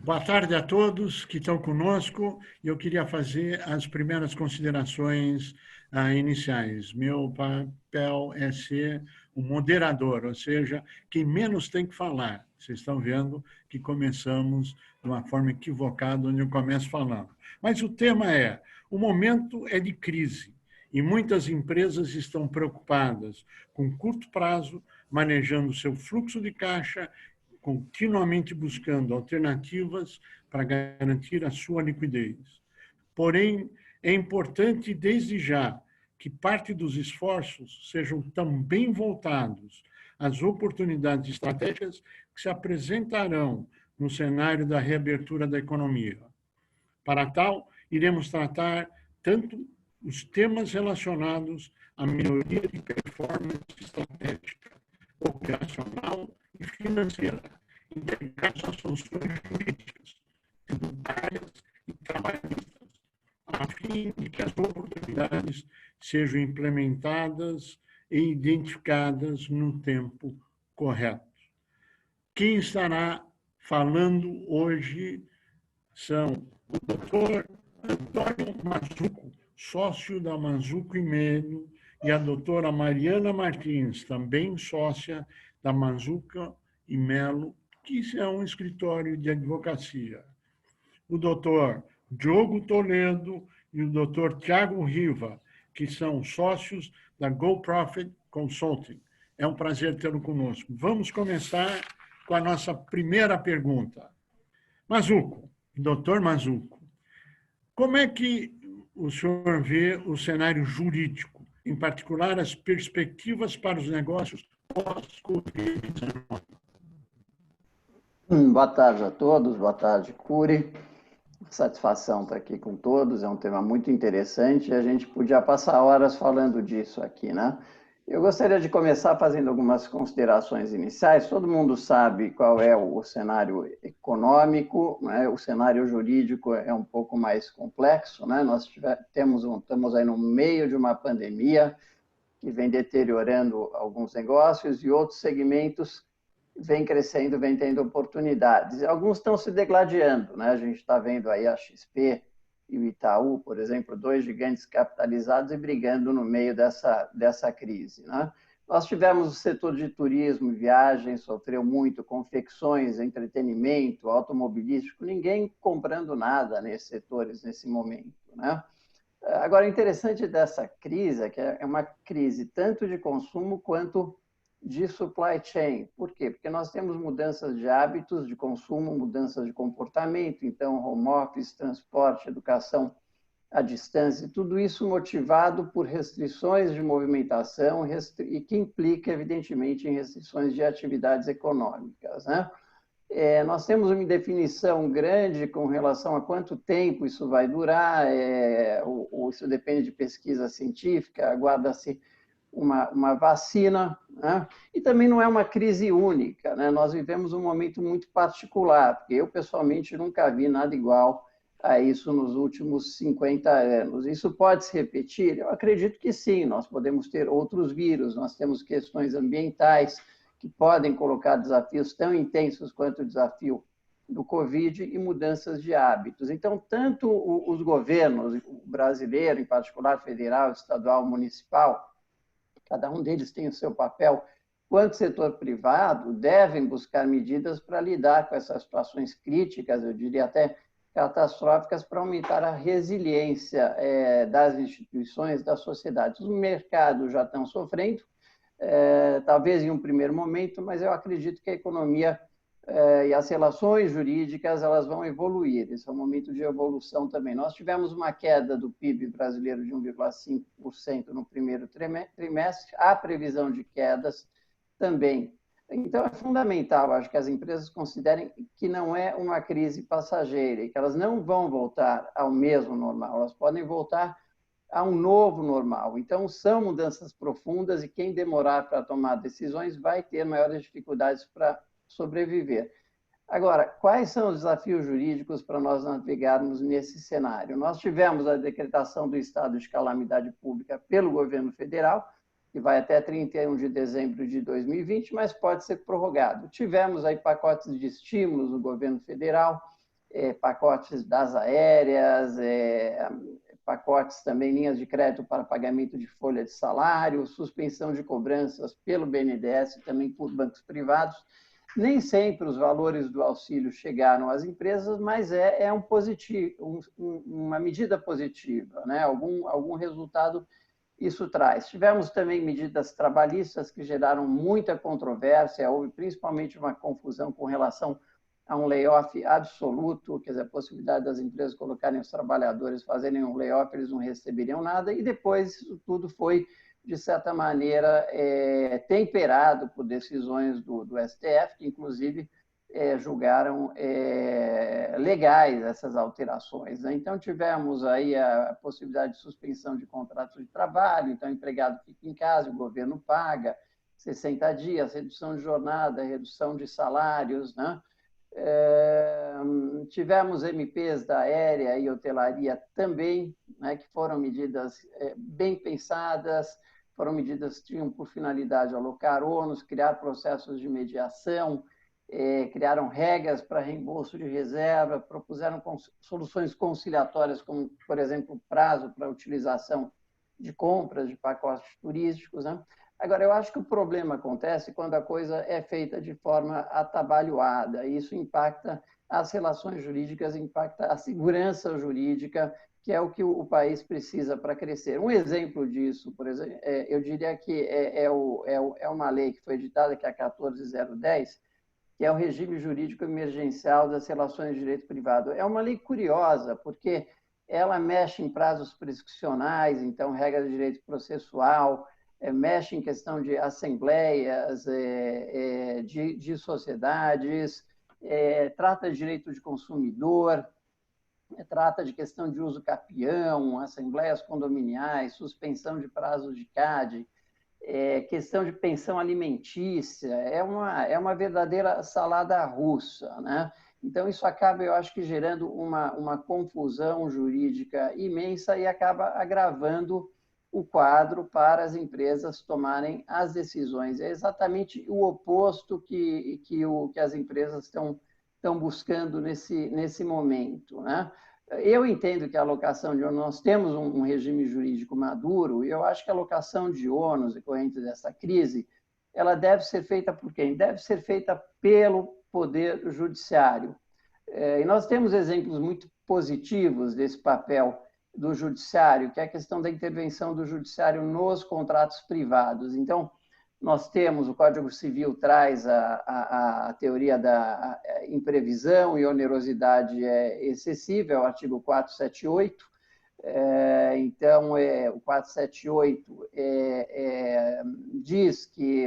Boa tarde a todos que estão conosco. Eu queria fazer as primeiras considerações iniciais. Meu papel é ser o moderador, ou seja, quem menos tem que falar. Vocês estão vendo que começamos de uma forma equivocada, onde eu começo falando. Mas o tema é: o momento é de crise e muitas empresas estão preocupadas com curto prazo, manejando seu fluxo de caixa, continuamente buscando alternativas para garantir a sua liquidez. Porém, é importante desde já que parte dos esforços sejam também voltados às oportunidades estratégicas que se apresentarão no cenário da reabertura da economia. Para tal, iremos tratar tanto os temas relacionados à melhoria de performance estratégica, operacional e financeira, integrados às soluções jurídicas, tributárias e trabalhistas, a fim de que as oportunidades sejam implementadas e identificadas no tempo correto. Quem estará falando hoje são o doutor Antônio Mazzuco, sócio da Mazzuco e Meio, e a doutora Mariana Martins, também sócia da Mazzuco e Melo, que é um escritório de advocacia. O doutor Diogo Toledo e o doutor Tiago Riva, que são sócios da Go Profit Consulting. É um prazer tê-lo conosco. Vamos começar com a nossa primeira pergunta. Mazzuco, doutor Mazzuco, como é que o senhor vê o cenário jurídico, em particular as perspectivas para os negócios pós-Covid-19? Boa tarde a todos, boa tarde, Cury. Satisfação estar aqui com todos, é um tema muito interessante e a gente podia passar horas falando disso aqui, né? Eu gostaria de começar fazendo algumas considerações iniciais. Todo mundo sabe qual é o cenário econômico, né? O cenário jurídico é um pouco mais complexo, né? Nós estamos aí no meio de uma pandemia que vem deteriorando alguns negócios e outros segmentos vem crescendo, vem tendo oportunidades. Alguns estão se degladiando, né? A gente está vendo aí a XP e o Itaú, por exemplo, dois gigantes capitalizados e brigando no meio dessa crise, né? Nós tivemos o setor de turismo e viagens, sofreu muito, confecções, entretenimento, automobilístico, ninguém comprando nada nesses setores nesse momento, né? Agora, o interessante dessa crise é que é uma crise tanto de consumo quanto de supply chain. Por quê? Porque nós temos mudanças de hábitos de consumo, mudanças de comportamento, então home office, transporte, educação à distância, tudo isso motivado por restrições de movimentação e que implica, evidentemente, em restrições de atividades econômicas, né? Nós temos uma indefinição grande com relação a quanto tempo isso vai durar, isso depende de pesquisa científica, aguarda-se uma vacina, né? E também não é uma crise única, né? Nós vivemos um momento muito particular, porque eu, pessoalmente, nunca vi nada igual a isso nos últimos 50 anos. Isso pode se repetir? Eu acredito que sim, nós podemos ter outros vírus, nós temos questões ambientais que podem colocar desafios tão intensos quanto o desafio do Covid e mudanças de hábitos. Então, tanto os governos, o brasileiro, em particular federal, estadual, municipal, cada um deles tem o seu papel, quanto o setor privado, devem buscar medidas para lidar com essas situações críticas, eu diria até catastróficas, para aumentar a resiliência das instituições, da sociedade. Os mercados já estão sofrendo, talvez em um primeiro momento, mas eu acredito que a economia e as relações jurídicas elas vão evoluir. Esse é um momento de evolução também. Nós tivemos uma queda do PIB brasileiro de 1,5% no primeiro trimestre, há previsão de quedas também. Então, é fundamental, acho que as empresas considerem que não é uma crise passageira e que elas não vão voltar ao mesmo normal, elas podem voltar a um novo normal. Então, são mudanças profundas e quem demorar para tomar decisões vai ter maiores dificuldades para sobreviver. Agora, quais são os desafios jurídicos para nós navegarmos nesse cenário? Nós tivemos a decretação do estado de calamidade pública pelo governo federal, que vai até 31 de dezembro de 2020, mas pode ser prorrogado. Tivemos aí pacotes de estímulos no governo federal, pacotes das aéreas, pacotes também, linhas de crédito para pagamento de folha de salário, suspensão de cobranças pelo BNDES e também por bancos privados. Nem sempre os valores do auxílio chegaram às empresas, mas é um positivo, uma medida positiva, né? Algum resultado isso traz. Tivemos também medidas trabalhistas que geraram muita controvérsia, houve principalmente uma confusão com relação a um layoff absoluto, quer dizer, a possibilidade das empresas colocarem os trabalhadores, fazerem um layoff, eles não receberiam nada, e depois isso tudo foi, de certa maneira, temperado por decisões do STF, que inclusive julgaram legais essas alterações, né? Então, tivemos aí a possibilidade de suspensão de contratos de trabalho, então o empregado fica em casa, o governo paga 60 dias, redução de jornada, redução de salários, né? Tivemos MPs da aérea e hotelaria também, né, que foram medidas bem pensadas, foram medidas que tinham por finalidade alocar ônus, criar processos de mediação, criaram regras para reembolso de reserva, propuseram soluções conciliatórias, como, por exemplo, prazo para utilização de compras de pacotes turísticos, né? Agora, eu acho que o problema acontece quando a coisa é feita de forma atabalhoada. Isso impacta as relações jurídicas, impacta a segurança jurídica, que é o que o país precisa para crescer. Um exemplo disso, por exemplo, eu diria que é uma lei que foi editada, que é a 14010, que é o regime jurídico emergencial das relações de direito privado. É uma lei curiosa, porque ela mexe em prazos prescricionais, então, regra de direito processual, mexe em questão de assembleias, de sociedades, trata de direito de consumidor, trata de questão de uso capião, assembleias condominiais, suspensão de prazos de CAD, questão de pensão alimentícia, é uma verdadeira salada russa, né? Então, isso acaba, eu acho que, gerando uma confusão jurídica imensa e acaba agravando o quadro para as empresas tomarem as decisões. É exatamente o oposto que as empresas estão buscando nesse momento, né? Eu entendo que a alocação de ônus, nós temos um regime jurídico maduro, e eu acho que a alocação de ônus decorrente dessa crise, ela deve ser feita por quem? Deve ser feita pelo Poder Judiciário. E nós temos exemplos muito positivos desse papel do Judiciário, que é a questão da intervenção do Judiciário nos contratos privados. Então, nós temos, o Código Civil traz a teoria da imprevisão e onerosidade excessiva, é o artigo 478. Então, o 478 diz que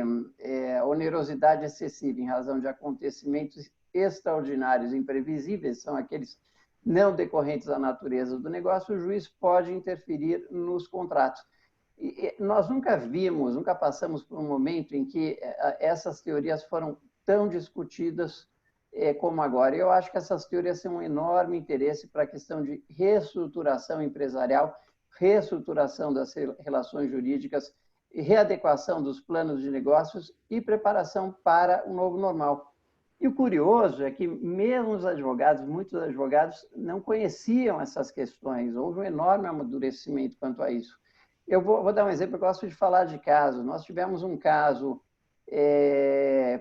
onerosidade excessiva em razão de acontecimentos extraordinários e imprevisíveis, são aqueles não decorrentes da natureza do negócio, o juiz pode interferir nos contratos. E nós nunca passamos por um momento em que essas teorias foram tão discutidas como agora. Eu acho que essas teorias têm um enorme interesse para a questão de reestruturação empresarial, reestruturação das relações jurídicas, readequação dos planos de negócios e preparação para o novo normal. E o curioso é que mesmo os advogados, muitos advogados, não conheciam essas questões. Houve um enorme amadurecimento quanto a isso. Eu vou dar um exemplo, eu gosto de falar de casos. Nós tivemos um caso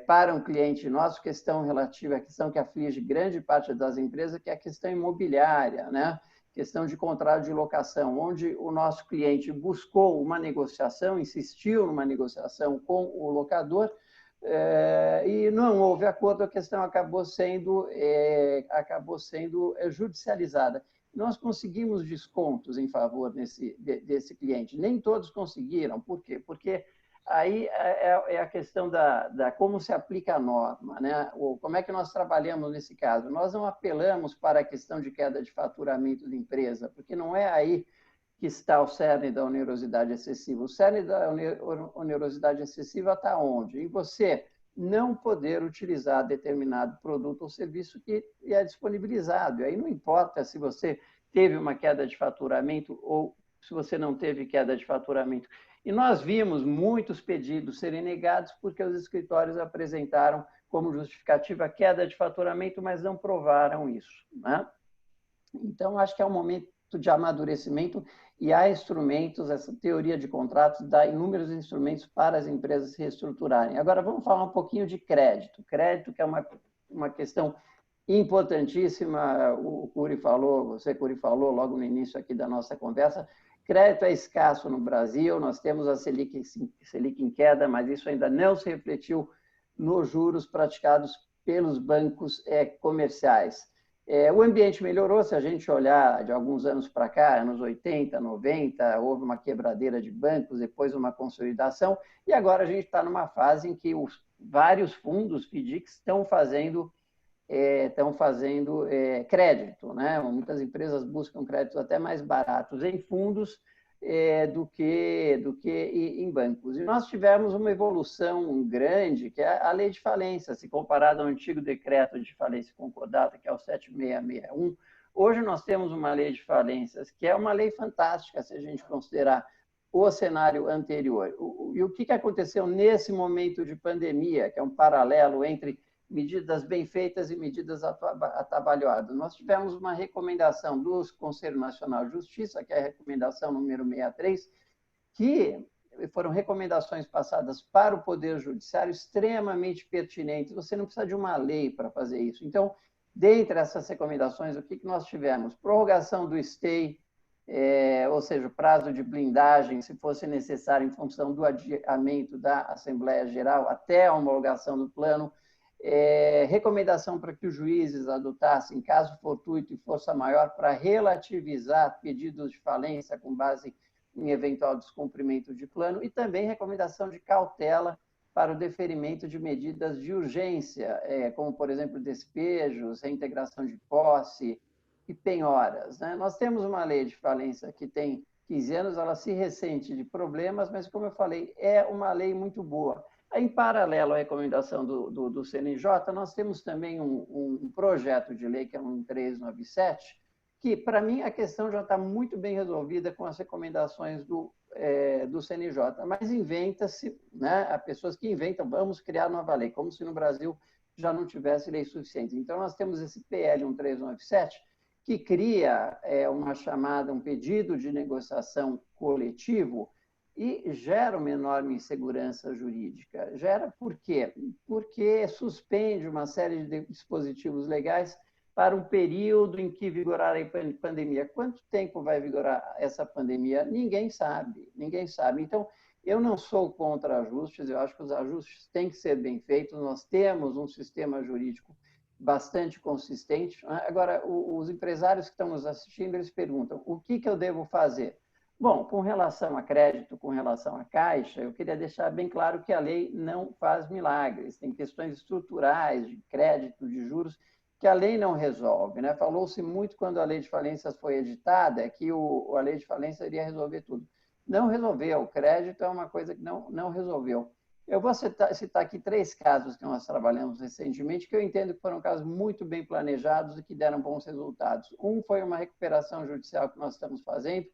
para um cliente nosso, questão relativa à questão que aflige grande parte das empresas, que é a questão imobiliária, né? Questão de contrato de locação, onde o nosso cliente buscou uma negociação, insistiu numa negociação com o locador, e não houve acordo, a questão acabou sendo judicializada. Nós conseguimos descontos em favor desse cliente. Nem todos conseguiram. Por quê? Porque aí é a questão da como se aplica a norma, né? Ou como é que nós trabalhamos nesse caso. Nós não apelamos para a questão de queda de faturamento de empresa, porque não é aí que está o cerne da onerosidade excessiva. O cerne da onerosidade excessiva está onde? Em você não poder utilizar determinado produto ou serviço que é disponibilizado. E aí não importa se você teve uma queda de faturamento ou se você não teve queda de faturamento. E nós vimos muitos pedidos serem negados porque os escritórios apresentaram como justificativa a queda de faturamento, mas não provaram isso, né? Então, acho que é um momento de amadurecimento e há instrumentos, essa teoria de contratos dá inúmeros instrumentos para as empresas se reestruturarem. Agora, vamos falar um pouquinho de crédito. Crédito, que é uma questão importantíssima, o Cury falou, você, Cury, falou logo no início aqui da nossa conversa. Crédito é escasso no Brasil, nós temos a Selic em queda, mas isso ainda não se refletiu nos juros praticados pelos bancos comerciais. O ambiente melhorou, se a gente olhar de alguns anos para cá, anos 80, 90, houve uma quebradeira de bancos, depois uma consolidação, e agora a gente está numa fase em que vários fundos FDICs estão fazendo crédito, né? Muitas empresas buscam créditos até mais baratos em fundos do que em bancos. E nós tivemos uma evolução grande, que é a lei de falência, se comparado ao antigo decreto de falência concordata, que é o 7661. Hoje nós temos uma lei de falências, que é uma lei fantástica, se a gente considerar o cenário anterior. E o que aconteceu nesse momento de pandemia, que é um paralelo entre medidas bem feitas e medidas atabalhoadas. Nós tivemos uma recomendação do Conselho Nacional de Justiça, que é a recomendação número 63, que foram recomendações passadas para o Poder Judiciário extremamente pertinentes. Você não precisa de uma lei para fazer isso. Então, dentre essas recomendações, o que nós tivemos? Prorrogação do stay, ou seja, o prazo de blindagem, se fosse necessário, em função do adiamento da Assembleia Geral até a homologação do plano, recomendação para que os juízes adotassem caso fortuito e força maior para relativizar pedidos de falência com base em eventual descumprimento de plano, e também recomendação de cautela para o deferimento de medidas de urgência, como, por exemplo, despejos, reintegração de posse e penhoras, né? Nós temos uma lei de falência que tem 15 anos, ela se ressente de problemas, mas, como eu falei, é uma lei muito boa. Em paralelo à recomendação do CNJ, nós temos também um projeto de lei, que é um 1397, que, para mim, a questão já está muito bem resolvida com as recomendações do CNJ, mas inventa-se, né, há pessoas que inventam, vamos criar nova lei, como se no Brasil já não tivesse lei suficiente. Então, nós temos esse PL 1397, que cria um pedido de negociação coletivo, e gera uma enorme insegurança jurídica. Gera por quê? Porque suspende uma série de dispositivos legais para um período em que vigorar a pandemia. Quanto tempo vai vigorar essa pandemia? Ninguém sabe, ninguém sabe. Então, eu não sou contra ajustes, eu acho que os ajustes têm que ser bem feitos, nós temos um sistema jurídico bastante consistente. Agora, os empresários que estão nos assistindo, eles perguntam, o que eu devo fazer? Bom, com relação a crédito, com relação à Caixa, eu queria deixar bem claro que a lei não faz milagres. Tem questões estruturais de crédito, de juros, que a lei não resolve, né? Falou-se muito quando a lei de falências foi editada que a lei de falência iria resolver tudo. Não resolveu. O crédito é uma coisa que não resolveu. Eu vou citar aqui 3 casos que nós trabalhamos recentemente, que eu entendo que foram casos muito bem planejados e que deram bons resultados. Um foi uma recuperação judicial que nós estamos fazendo,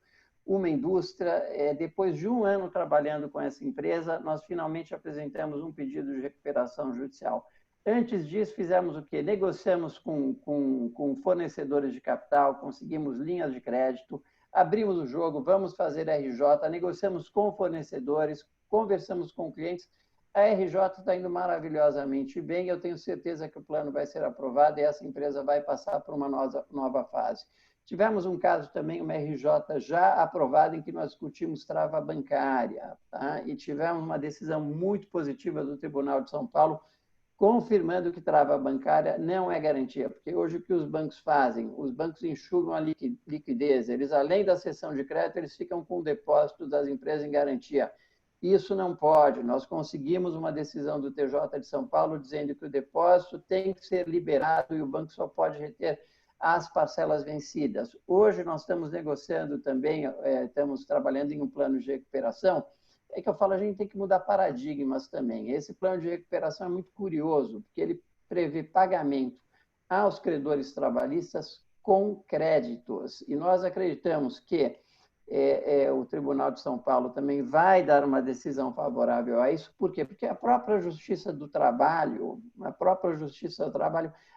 uma indústria. Depois de um ano trabalhando com essa empresa, nós finalmente apresentamos um pedido de recuperação judicial. Antes disso, fizemos o quê? Negociamos com fornecedores de capital, conseguimos linhas de crédito, abrimos o jogo, vamos fazer RJ, negociamos com fornecedores, conversamos com clientes. A RJ está indo maravilhosamente bem, eu tenho certeza que o plano vai ser aprovado e essa empresa vai passar por uma nova fase. Tivemos um caso também, uma RJ já aprovada, em que nós discutimos trava bancária, tá? E tivemos uma decisão muito positiva do Tribunal de São Paulo, confirmando que trava bancária não é garantia, porque hoje o que os bancos fazem? Os bancos enxugam a liquidez, eles, além da cessão de crédito, eles ficam com o depósito das empresas em garantia. Isso não pode. Nós conseguimos uma decisão do TJ de São Paulo dizendo que o depósito tem que ser liberado e o banco só pode reter as parcelas vencidas. Hoje nós estamos negociando também, estamos trabalhando em um plano de recuperação. É que eu falo, a gente tem que mudar paradigmas também. Esse plano de recuperação é muito curioso, porque ele prevê pagamento aos credores trabalhistas com créditos. E nós acreditamos que o Tribunal de São Paulo também vai dar uma decisão favorável a isso. Por quê? Porque a própria Justiça do Trabalho,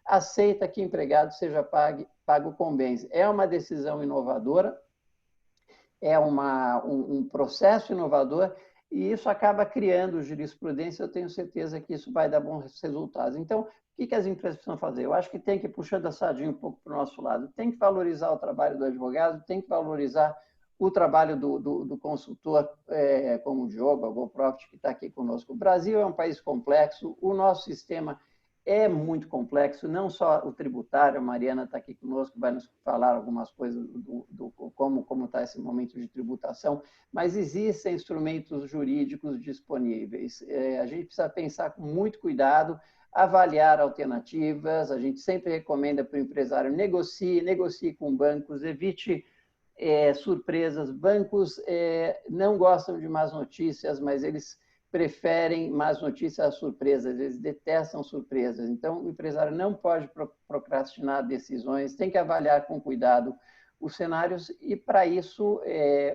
aceita que empregado seja pago com bens. É uma decisão inovadora, é um processo inovador, e isso acaba criando jurisprudência. Eu tenho certeza que isso vai dar bons resultados. Então, o que as empresas precisam fazer? Eu acho que tem que, puxando a sardinha um pouco para o nosso lado, tem que valorizar o trabalho do advogado, tem que valorizar o trabalho do consultor, como o Diogo, a GoProfit, que está aqui conosco. O Brasil é um país complexo, o nosso sistema é muito complexo, não só o tributário. A Mariana está aqui conosco, vai nos falar algumas coisas como está esse momento de tributação, mas existem instrumentos jurídicos disponíveis. A gente precisa pensar com muito cuidado, avaliar alternativas. A gente sempre recomenda para o empresário: negocie com bancos, evite surpresas. Bancos não gostam de más notícias, mas eles preferem más notícias às surpresas, eles detestam surpresas. Então, o empresário não pode procrastinar decisões, tem que avaliar com cuidado os cenários, e, para isso,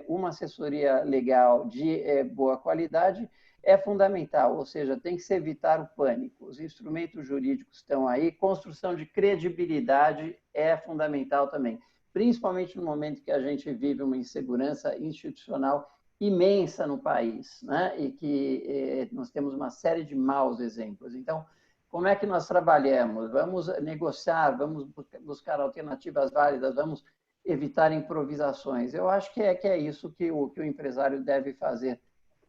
uma assessoria legal de boa qualidade é fundamental, ou seja, tem que se evitar o pânico. Os instrumentos jurídicos estão aí, construção de credibilidade é fundamental também, principalmente no momento que a gente vive uma insegurança institucional imensa no país, né? E que nós temos uma série de maus exemplos. Então, como é que nós trabalhamos? Vamos negociar, vamos buscar alternativas válidas, vamos evitar improvisações. Eu acho que é isso que o empresário deve fazer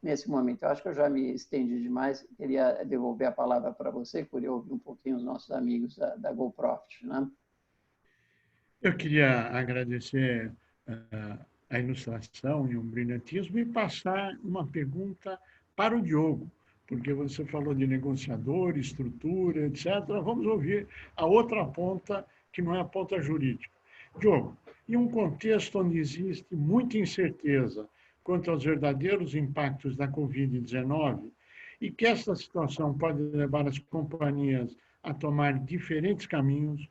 nesse momento. Eu acho que eu já me estendi demais, queria devolver a palavra para você, queria ouvir um pouquinho os nossos amigos da GoProfit, né? Eu queria agradecer a ilustração e um brilhantismo e passar uma pergunta para o Diogo, porque você falou de negociador, estrutura, etc. Vamos ouvir a outra ponta, que não é a ponta jurídica. Diogo, em um contexto onde existe muita incerteza quanto aos verdadeiros impactos da Covid-19 e que esta situação pode levar as companhias a tomar diferentes caminhos,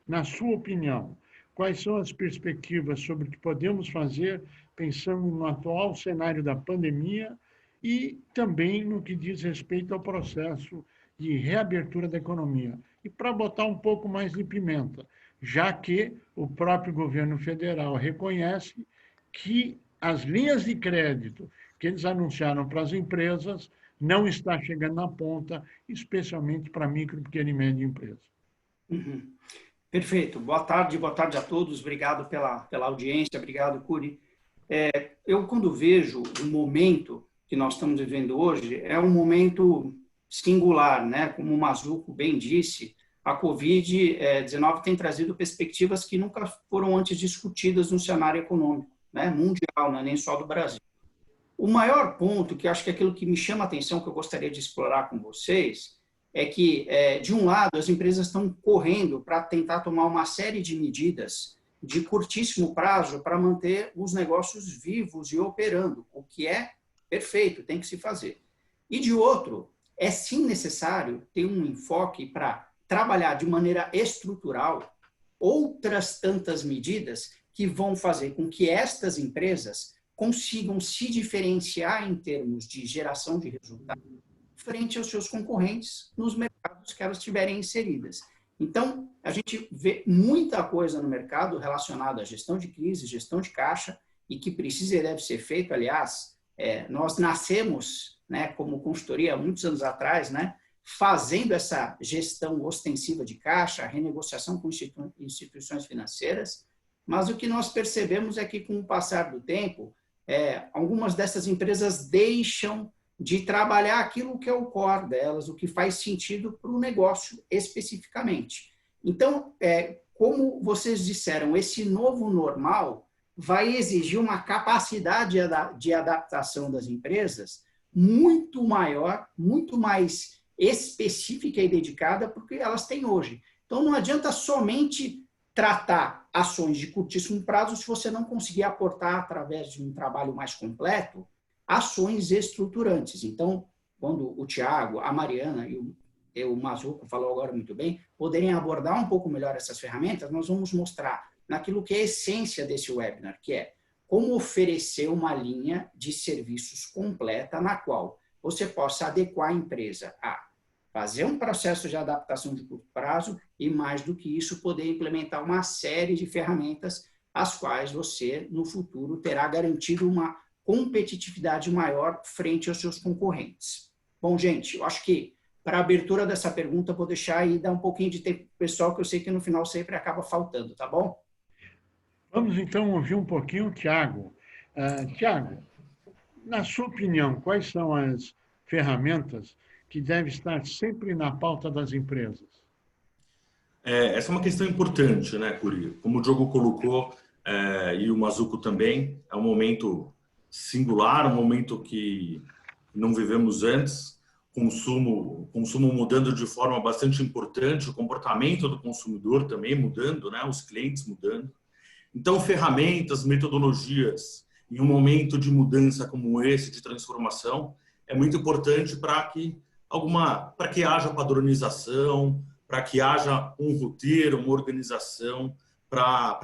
na sua opinião, quais são as perspectivas sobre o que podemos fazer pensando no atual cenário da pandemia e também no que diz respeito ao processo de reabertura da economia? E para botar um pouco mais de pimenta, já que o próprio governo federal reconhece que as linhas de crédito que eles anunciaram para as empresas não está chegando na ponta, especialmente para micro, pequena e média empresa. Uhum. Perfeito. Boa tarde a todos. Obrigado pela audiência. Obrigado, Curi. Eu, quando vejo o momento que nós estamos vivendo hoje, é um momento singular, né? Como o Mazzuco bem disse, a Covid-19 tem trazido perspectivas que nunca foram antes discutidas no cenário econômico, né? Mundial, não é nem só do Brasil. O maior ponto, que acho que é aquilo que me chama a atenção, que eu gostaria de explorar com vocês, é que, de um lado, as empresas estão correndo para tentar tomar uma série de medidas de curtíssimo prazo para manter os negócios vivos e operando, o que é perfeito, tem que se fazer. E, de outro, é sim necessário ter um enfoque para trabalhar de maneira estrutural outras tantas medidas que vão fazer com que estas empresas consigam se diferenciar em termos de geração de resultados frente aos seus concorrentes nos mercados que elas estiverem inseridas. Então, a gente vê muita coisa no mercado relacionada à gestão de crise, gestão de caixa, e que precisa e deve ser feito. Aliás, nós nascemos, né, como consultoria há muitos anos atrás, né, fazendo essa gestão ostensiva de caixa, renegociação com instituições financeiras, mas o que nós percebemos é que, com o passar do tempo, algumas dessas empresas deixam de trabalhar aquilo que é o core delas, o que faz sentido para o negócio especificamente. Então, como vocês disseram, esse novo normal vai exigir uma capacidade de adaptação das empresas muito maior, muito mais específica e dedicada para o que elas têm hoje. Então, não adianta somente tratar ações de curtíssimo prazo se você não conseguir aportar, através de um trabalho mais completo, ações estruturantes. Então, quando o Tiago, a Mariana e o Mazzuco falou agora muito bem, poderem abordar um pouco melhor essas ferramentas, nós vamos mostrar naquilo que é a essência desse webinar, que é como oferecer uma linha de serviços completa na qual você possa adequar a empresa a fazer um processo de adaptação de curto prazo e, mais do que isso, poder implementar uma série de ferramentas as quais você, no futuro, terá garantido uma competitividade maior frente aos seus concorrentes. Bom, gente, eu acho que para a abertura dessa pergunta, vou deixar aí dar um pouquinho de tempo para o pessoal, que eu sei que no final sempre acaba faltando, tá bom? Vamos então ouvir um pouquinho o Tiago. Tiago, na sua opinião, quais são as ferramentas que devem estar sempre na pauta das empresas? Essa é uma questão importante, né, Curi? Como o Diogo colocou, e o Mazzuco também, é um momento singular, um momento que não vivemos antes, consumo mudando de forma bastante importante, o comportamento do consumidor também mudando, né, os clientes mudando. Então, ferramentas, metodologias, em um momento de mudança como esse, de transformação, é muito importante para que haja padronização, para que haja um roteiro, uma organização para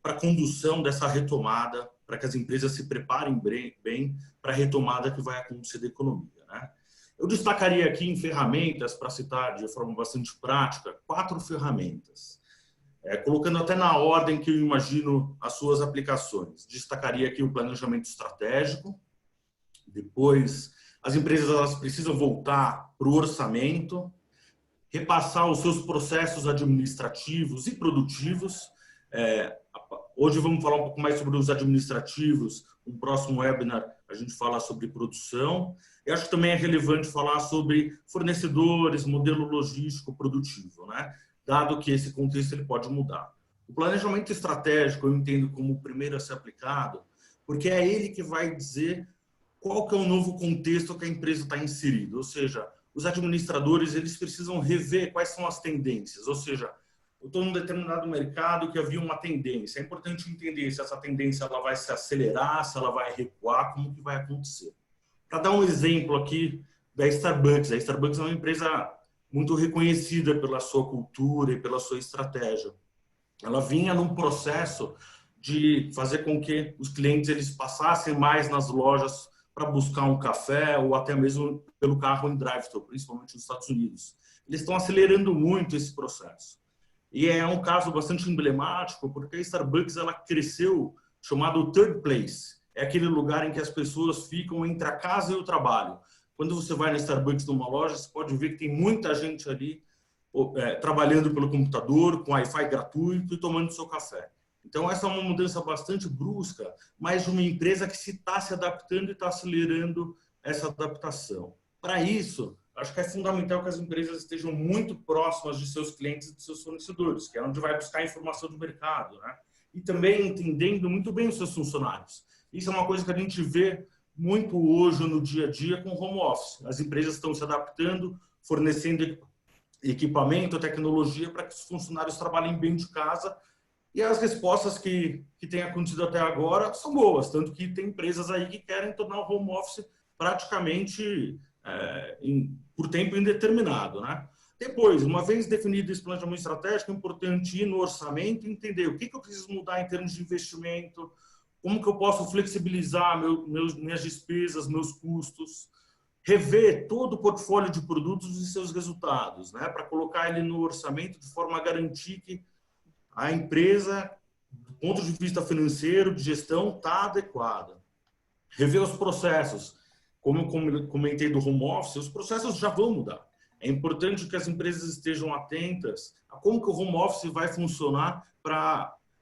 a condução dessa retomada, para que as empresas se preparem bem para a retomada que vai acontecer da economia, né? Eu destacaria aqui em ferramentas, para citar de forma bastante prática, 4 ferramentas. Colocando até na ordem que eu imagino as suas aplicações. Destacaria aqui o planejamento estratégico. Depois, as empresas elas precisam voltar para o orçamento, repassar os seus processos administrativos e produtivos. Hoje vamos falar um pouco mais sobre os administrativos. No próximo webinar a gente fala sobre produção. E acho que também é relevante falar sobre fornecedores, modelo logístico produtivo, né? Dado que esse contexto ele pode mudar. O planejamento estratégico eu entendo como o primeiro a ser aplicado, porque é ele que vai dizer qual que é o novo contexto que a empresa está inserida. Ou seja, os administradores eles precisam rever quais são as tendências. Ou seja, eu estou num determinado mercado que havia uma tendência. É importante entender se essa tendência ela vai se acelerar, se ela vai recuar, como que vai acontecer. Para dar um exemplo aqui da Starbucks. A Starbucks é uma empresa muito reconhecida pela sua cultura e pela sua estratégia. Ela vinha num processo de fazer com que os clientes eles passassem mais nas lojas para buscar um café ou até mesmo pelo carro em drive-thru, principalmente nos Estados Unidos. Eles estão acelerando muito esse processo. E é um caso bastante emblemático porque a Starbucks ela cresceu chamado third place. É aquele lugar em que as pessoas ficam entre a casa e o trabalho. Quando você vai na Starbucks numa loja, você pode ver que tem muita gente ali trabalhando pelo computador, com Wi-Fi gratuito e tomando seu café. Então, essa é uma mudança bastante brusca, mas de uma empresa que está se adaptando e está acelerando essa adaptação. Para isso, acho que é fundamental que as empresas estejam muito próximas de seus clientes e de seus fornecedores, que é onde vai buscar informação do mercado, né? E também entendendo muito bem os seus funcionários. Isso é uma coisa que a gente vê muito hoje no dia a dia com home office. As empresas estão se adaptando, fornecendo equipamento, tecnologia para que os funcionários trabalhem bem de casa. E as respostas que têm acontecido até agora são boas, tanto que tem empresas aí que querem tornar o home office praticamente por tempo indeterminado, né? Depois, uma vez definido esse planejamento estratégico, é importante ir no orçamento e entender o que eu preciso mudar em termos de investimento, como que eu posso flexibilizar minhas despesas, meus custos, rever todo o portfólio de produtos e seus resultados, né? Para colocar ele no orçamento de forma a garantir que a empresa, do ponto de vista financeiro, de gestão, está adequada. Rever os processos. Como eu comentei do home office, os processos já vão mudar. É importante que as empresas estejam atentas a como que o home office vai funcionar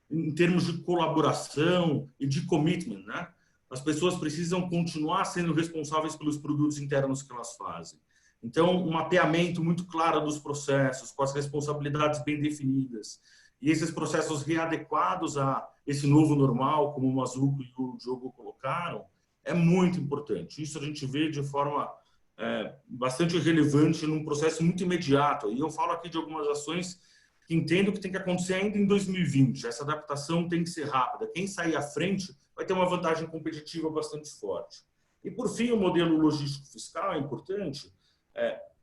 em termos de colaboração e de commitment, né? As pessoas precisam continuar sendo responsáveis pelos produtos internos que elas fazem. Então, um mapeamento muito claro dos processos, com as responsabilidades bem definidas. E esses processos readequados a esse novo normal, como o Mazzuco e o Diogo colocaram, é muito importante. Isso a gente vê de forma bastante relevante num processo muito imediato. E eu falo aqui de algumas ações que entendo que tem que acontecer ainda em 2020. Essa adaptação tem que ser rápida. Quem sair à frente vai ter uma vantagem competitiva bastante forte. E, por fim, o modelo logístico fiscal é importante.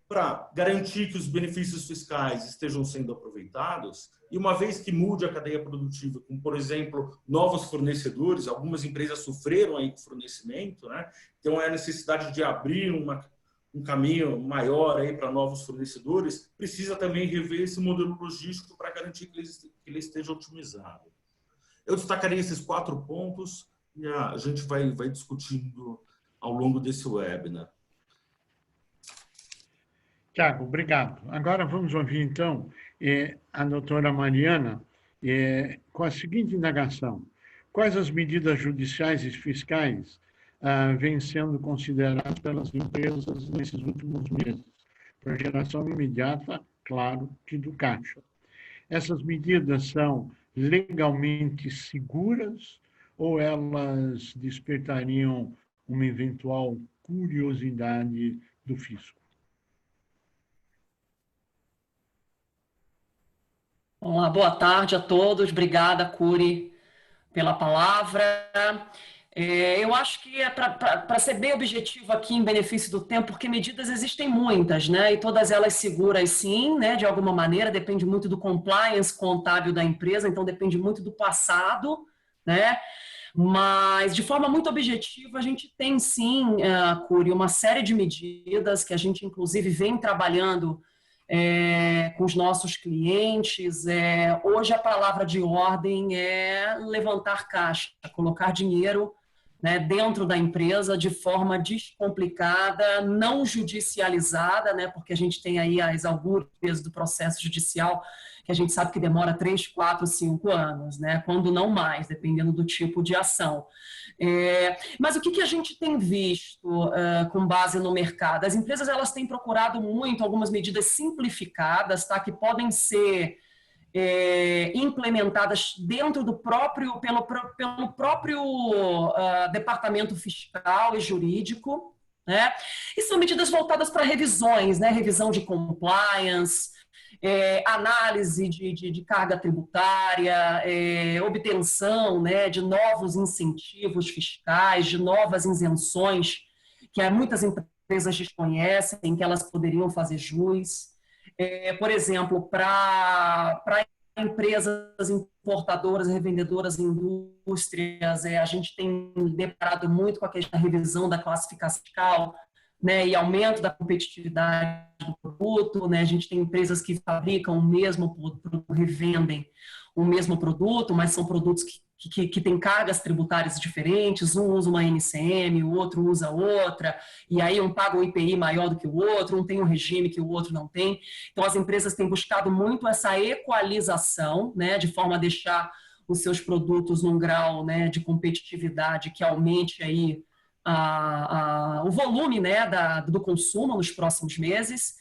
para garantir que os benefícios fiscais estejam sendo aproveitados, e uma vez que mude a cadeia produtiva, como, por exemplo, novos fornecedores, algumas empresas sofreram aí com fornecimento, né? Então, é a necessidade de abrir um caminho maior aí para novos fornecedores, precisa também rever esse modelo logístico para garantir que ele esteja otimizado. Eu destacaria esses 4 pontos e a gente vai discutindo ao longo desse webinar. Tiago, obrigado. Agora vamos ouvir, então, a doutora Mariana com a seguinte indagação. Quais as medidas judiciais e fiscais vêm sendo consideradas pelas empresas nesses últimos meses, para geração imediata, claro, que do caixa? Essas medidas são legalmente seguras ou elas despertariam uma eventual curiosidade do fisco? Olá, boa tarde a todos. Obrigada, Curi, pela palavra. Eu acho que para ser bem objetivo aqui em benefício do tempo, porque medidas existem muitas, né? E todas elas seguras, sim, né? De alguma maneira, depende muito do compliance contábil da empresa, então depende muito do passado, né? Mas, de forma muito objetiva, a gente tem, sim, Curi, uma série de medidas que a gente, inclusive, vem trabalhando com os nossos clientes. Hoje a palavra de ordem é levantar caixa, colocar dinheiro, né, dentro da empresa de forma descomplicada, não judicializada, né, porque a gente tem aí as algúrias do processo judicial, que a gente sabe que demora 3, 4, 5 anos, né, quando não mais, dependendo do tipo de ação. Mas o que a gente tem visto com base no mercado? As empresas elas têm procurado muito algumas medidas simplificadas, tá, que podem ser implementadas dentro do próprio, pelo próprio departamento fiscal e jurídico, né? E são medidas voltadas para revisões, né? Revisão de compliance, análise de carga tributária, obtenção, né, de novos incentivos fiscais, de novas isenções que muitas empresas desconhecem, que elas poderiam fazer jus. Por exemplo, para empresas importadoras e revendedoras em indústrias, a gente tem deparado muito com a questão da revisão da classificação fiscal, né, e aumento da competitividade do produto, né? A gente tem empresas que fabricam o mesmo produto, revendem o mesmo produto, mas são produtos que têm cargas tributárias diferentes, um usa uma NCM, o outro usa outra, e aí um paga um IPI maior do que o outro, um tem um regime que o outro não tem. Então, as empresas têm buscado muito essa equalização, né, de forma a deixar os seus produtos num grau, né, de competitividade que aumente aí o volume, né, do consumo nos próximos meses.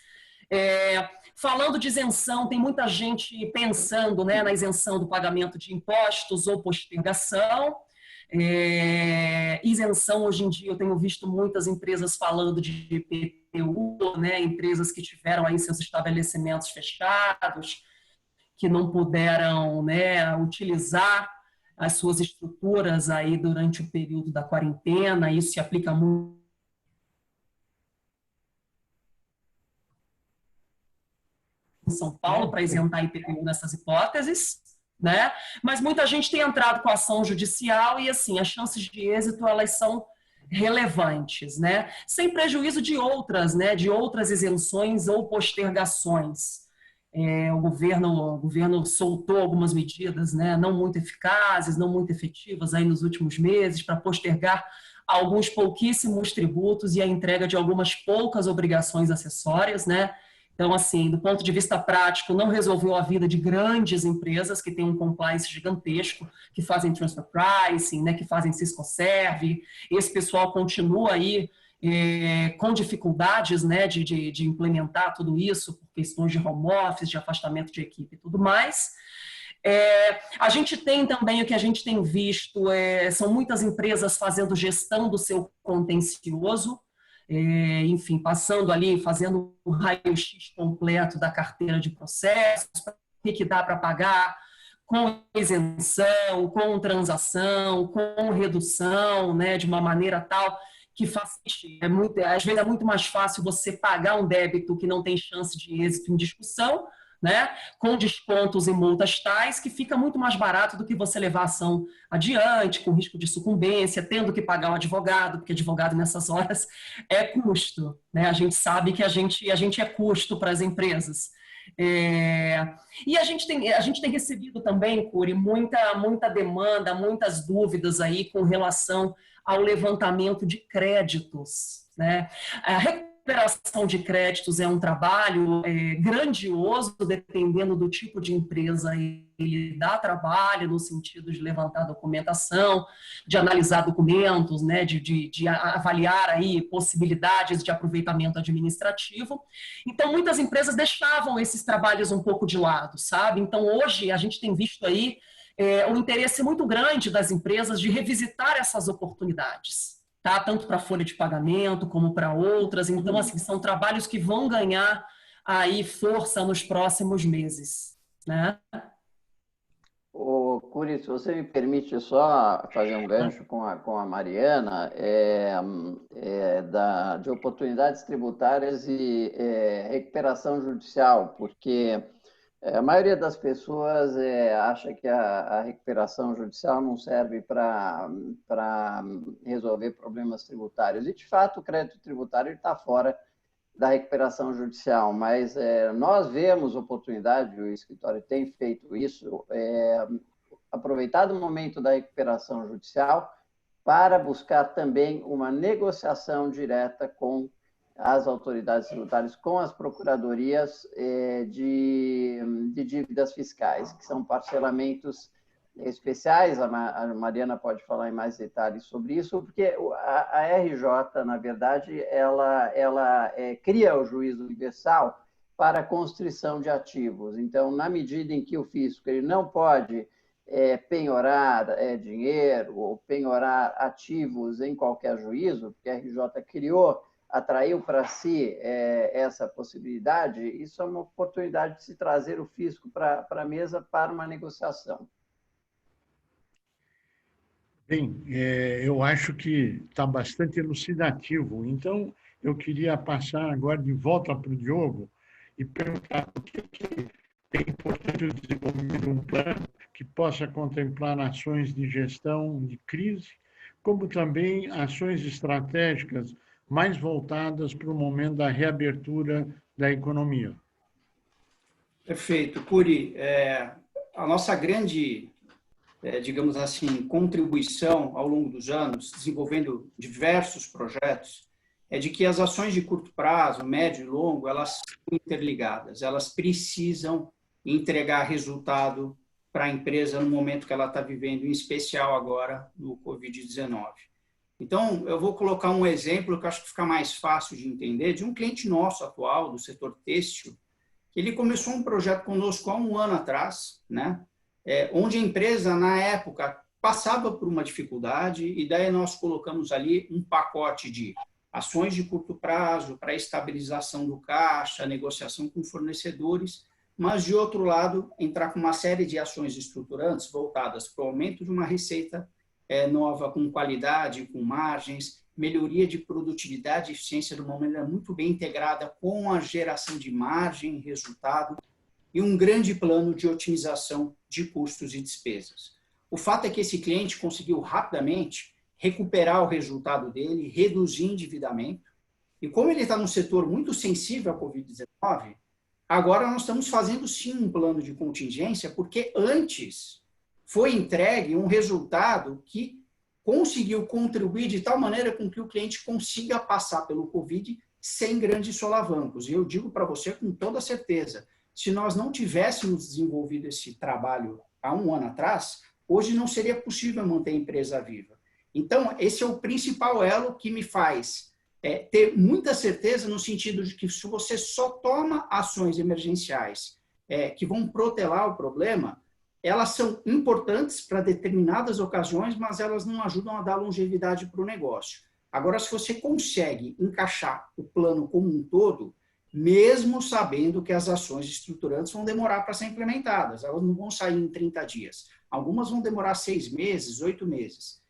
Falando de isenção, tem muita gente pensando, né, na isenção do pagamento de impostos ou postergação. Isenção, hoje em dia, eu tenho visto muitas empresas falando de IPTU, né, empresas que tiveram aí seus estabelecimentos fechados, que não puderam, né, utilizar as suas estruturas aí durante o período da quarentena. Isso se aplica muito em São Paulo para isentar IPTU nessas hipóteses, né? Mas muita gente tem entrado com ação judicial e, assim, as chances de êxito, elas são relevantes, né? Sem prejuízo de outras, né? De outras isenções ou postergações. O governo soltou algumas medidas, né, não muito eficazes, não muito efetivas aí nos últimos meses para postergar alguns pouquíssimos tributos e a entrega de algumas poucas obrigações acessórias, né? Então, assim, do ponto de vista prático, não resolveu a vida de grandes empresas que têm um compliance gigantesco, que fazem transfer pricing, né, que fazem Cisco-Serve. Esse pessoal continua aí com dificuldades, né, de implementar tudo isso por questões de home office, de afastamento de equipe e tudo mais. A gente tem também, o que a gente tem visto, são muitas empresas fazendo gestão do seu contencioso, enfim, passando ali, fazendo um raio-x completo da carteira de processos, o que dá para pagar, com isenção, com transação, com redução, né, de uma maneira tal que facilite. Às vezes é muito mais fácil você pagar um débito que não tem chance de êxito em discussão, né, com descontos e multas tais, que fica muito mais barato do que você levar a ação adiante, com risco de sucumbência, tendo que pagar um advogado, porque advogado nessas horas é custo, né? A gente sabe que a gente é custo para as empresas. E a gente tem recebido também, Curi, muita demanda, muitas dúvidas aí com relação ao levantamento de créditos, né? A recuperação de créditos é um trabalho grandioso, dependendo do tipo de empresa. Ele dá trabalho no sentido de levantar documentação, de analisar documentos, né, de avaliar aí possibilidades de aproveitamento administrativo. Então, muitas empresas deixavam esses trabalhos um pouco de lado, sabe? Então, hoje, a gente tem visto aí um interesse muito grande das empresas de revisitar essas oportunidades, tá? Tanto para a folha de pagamento como para outras. Então, assim, são trabalhos que vão ganhar aí força nos próximos meses, né? Ô, Curi, se você me permite só fazer um gancho com a Mariana, de oportunidades tributárias e recuperação judicial, porque a maioria das pessoas acha que a recuperação judicial não serve para resolver problemas tributários. E, de fato, o crédito tributário está fora da recuperação judicial, mas nós vemos oportunidade, o escritório tem feito isso, aproveitado o momento da recuperação judicial para buscar também uma negociação direta com as autoridades tributárias, com as procuradorias de dívidas fiscais, que são parcelamentos especiais. A Mariana pode falar em mais detalhes sobre isso, porque a RJ, na verdade, ela cria o juízo universal para a constrição de ativos. Então, na medida em que o fisco ele não pode penhorar dinheiro ou penhorar ativos em qualquer juízo, porque a RJ atraiu para si essa possibilidade, isso é uma oportunidade de se trazer o fisco para a mesa para uma negociação. Bem, eu acho que está bastante elucidativo. Então, eu queria passar agora de volta para o Diogo e perguntar por que é importante o desenvolvimento de um plano que possa contemplar ações de gestão de crise, como também ações estratégicas mais voltadas para o momento da reabertura da economia. Perfeito. Curi, a nossa grande, digamos assim, contribuição ao longo dos anos, desenvolvendo diversos projetos, é de que as ações de curto prazo, médio e longo, elas são interligadas, elas precisam entregar resultado para a empresa no momento que ela está vivendo, em especial agora no Covid-19. Então, eu vou colocar um exemplo que eu acho que fica mais fácil de entender, de um cliente nosso atual, do setor têxtil, que ele começou um projeto conosco há um ano atrás, né? Onde a empresa, na época, passava por uma dificuldade, e daí nós colocamos ali um pacote de ações de curto prazo para estabilização do caixa, negociação com fornecedores, mas, de outro lado, entrar com uma série de ações estruturantes voltadas para o aumento de uma receita nova, com qualidade, com margens, melhoria de produtividade e eficiência de uma maneira muito bem integrada com a geração de margem e resultado, e um grande plano de otimização de custos e despesas. O fato é que esse cliente conseguiu rapidamente recuperar o resultado dele, reduzir endividamento, e como ele está num setor muito sensível à Covid-19, agora nós estamos fazendo sim um plano de contingência, porque antes foi entregue um resultado que conseguiu contribuir de tal maneira com que o cliente consiga passar pelo Covid sem grandes solavancos. E eu digo para você com toda certeza, se nós não tivéssemos desenvolvido esse trabalho há um ano atrás, hoje não seria possível manter a empresa viva. Então, esse é o principal elo que me faz ter muita certeza no sentido de que se você só toma ações emergenciais que vão protelar o problema, elas são importantes para determinadas ocasiões, mas elas não ajudam a dar longevidade para o negócio. Agora, se você consegue encaixar o plano como um todo, mesmo sabendo que as ações estruturantes vão demorar para ser implementadas, elas não vão sair em 30 dias. Algumas vão demorar 6 meses, 8 meses.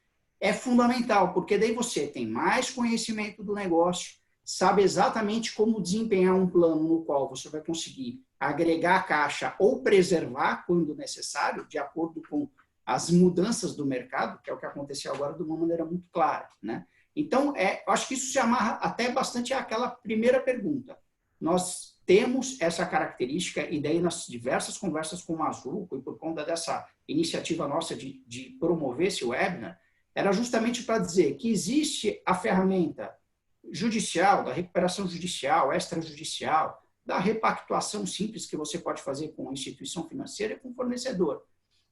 é fundamental, porque daí você tem mais conhecimento do negócio, sabe exatamente como desempenhar um plano no qual você vai conseguir agregar caixa ou preservar quando necessário, de acordo com as mudanças do mercado, que é o que aconteceu agora de uma maneira muito clara, né? Então, eu acho que isso se amarra até bastante àquela primeira pergunta. Nós temos essa característica, e daí nas diversas conversas com o Mazzuco, e por conta dessa iniciativa nossa de promover esse webinar, era justamente para dizer que existe a ferramenta judicial, da recuperação judicial, extrajudicial, da repactuação simples que você pode fazer com a instituição financeira e com o fornecedor.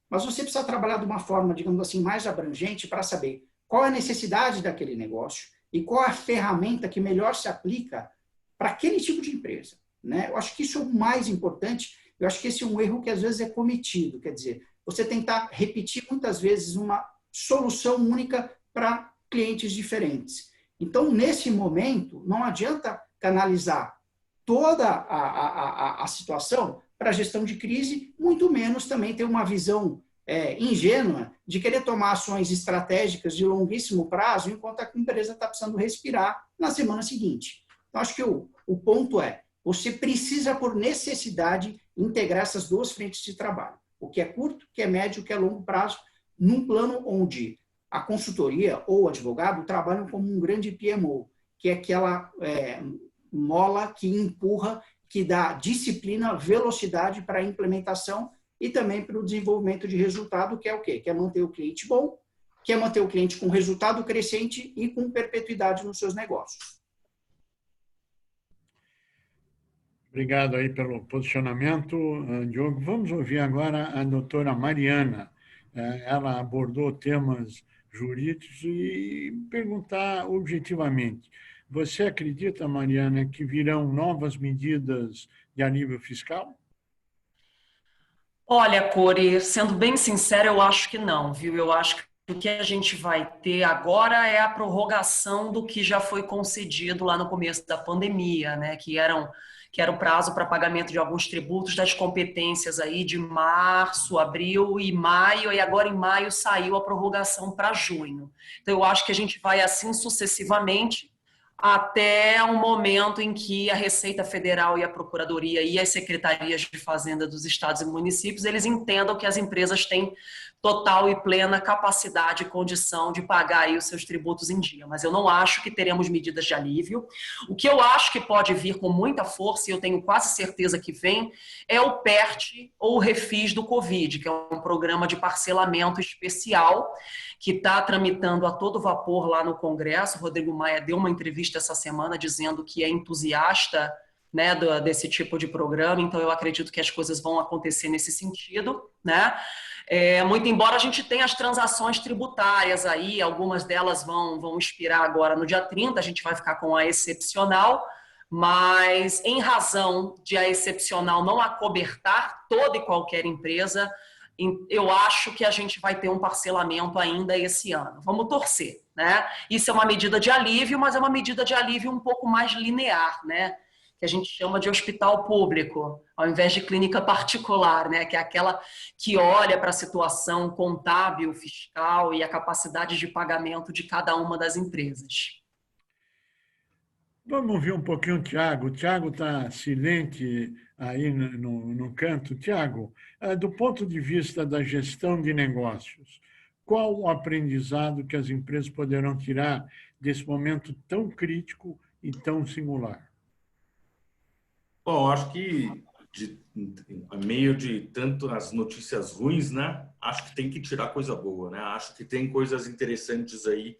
Mas você precisa trabalhar de uma forma, digamos assim, mais abrangente para saber qual é a necessidade daquele negócio e qual é a ferramenta que melhor se aplica para aquele tipo de empresa, né? Eu acho que isso é o mais importante. Eu acho que esse é um erro que às vezes é cometido, quer dizer, você tentar repetir muitas vezes uma solução única para clientes diferentes. Então, nesse momento, não adianta canalizar toda a situação para a gestão de crise, muito menos também ter uma visão ingênua de querer tomar ações estratégicas de longuíssimo prazo enquanto a empresa está precisando respirar na semana seguinte. Então, acho que o ponto você precisa, por necessidade, integrar essas duas frentes de trabalho. O que é curto, o que é médio, o que é longo prazo, num plano onde a consultoria ou o advogado trabalham como um grande PMO, que é aquela mola que empurra, que dá disciplina, velocidade para a implementação e também para o desenvolvimento de resultado, que é o quê? Que é manter o cliente bom, que é manter o cliente com resultado crescente e com perpetuidade nos seus negócios. Obrigado aí pelo posicionamento, Diogo. Vamos ouvir agora a doutora Mariana. Ela abordou temas jurídicos e perguntar objetivamente. Você acredita, Mariana, que virão novas medidas de alívio fiscal? Olha, Cori, sendo bem sincera, eu acho que não, viu? Eu acho que o que a gente vai ter agora é a prorrogação do que já foi concedido lá no começo da pandemia, né? Que era o prazo para pagamento de alguns tributos das competências aí de março, abril e maio, e agora em maio saiu a prorrogação para junho. Então, eu acho que a gente vai assim sucessivamente até um momento em que a Receita Federal e a Procuradoria e as secretarias de Fazenda dos estados e municípios, eles entendam que as empresas têm total e plena capacidade e condição de pagar aí os seus tributos em dia. Mas eu não acho que teremos medidas de alívio. O que eu acho que pode vir com muita força, e eu tenho quase certeza que vem, é o PERT ou o Refis do Covid, que é um programa de parcelamento especial que está tramitando a todo vapor lá no Congresso. O Rodrigo Maia deu uma entrevista essa semana dizendo que é entusiasta, né, desse tipo de programa, então eu acredito que as coisas vão acontecer nesse sentido, né? Muito embora a gente tenha as transações tributárias aí, algumas delas vão expirar agora no dia 30, a gente vai ficar com a excepcional, mas em razão de a excepcional não acobertar toda e qualquer empresa, eu acho que a gente vai ter um parcelamento ainda esse ano. Vamos torcer, né? Isso é uma medida de alívio, mas é uma medida de alívio um pouco mais linear, né? Que a gente chama de hospital público, ao invés de clínica particular, né? Que é aquela que olha para a situação contábil, fiscal e a capacidade de pagamento de cada uma das empresas. Vamos ouvir um pouquinho o Tiago. O Tiago está silente aí no canto. Tiago, do ponto de vista da gestão de negócios, qual o aprendizado que as empresas poderão tirar desse momento tão crítico e tão singular? Bom, acho que meio de tanto as notícias ruins, né? Acho que tem que tirar coisa boa, né? Acho que tem coisas interessantes aí